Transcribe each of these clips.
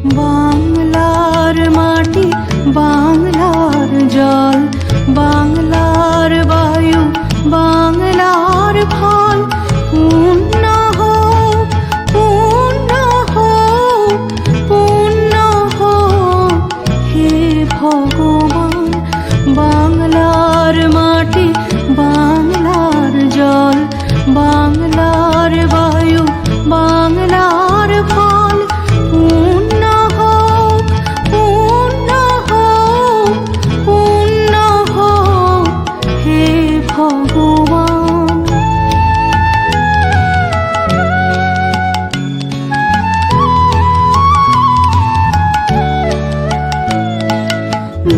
বাংলার মাটি, বাংলার জল, বাংলার বায়ু, বাংলার ফল। পূর্ণ হোক, পূর্ণ হোক, পূর্ণ হোক হে ভগবান। বাংলার মাটি, বাংলার জল, বাংলার বায়ু, বাংলার ফল। পূর্ণ হোক, পূর্ণ হোক, পূর্ণ হোক হে ভগবান।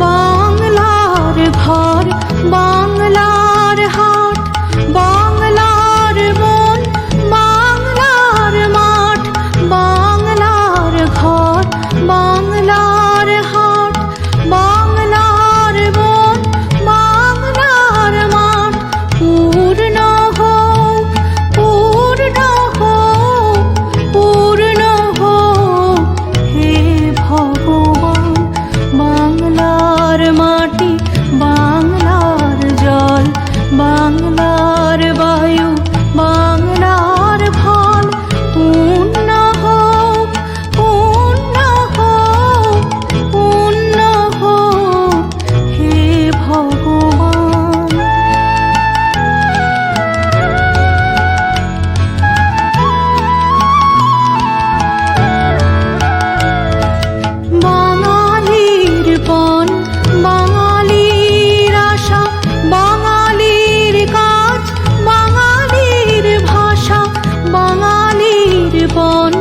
বাংলার ঘর, বাংলার হাট, বাংলার মন, বাংলার মাঠ। বাংলার ঘর, বাংলার হাট, বাংলার মন, বাংলার মাঠ। পূর্ণ হোক, পূর্ণ হোক, পূর্ণ হোক হে ভগবান। বাংলার মাটি, বাংলার জল, বাংলার বায়ু, বাংলার ফল। পূর্ণ হোক, পূর্ণ হোক, পূর্ণ হোক হে ভগবান। বাঙালির পণ, বাঙালির আশা, বাঙালির কাজ, বাঙালির ভাষা, বাঙালির পণ,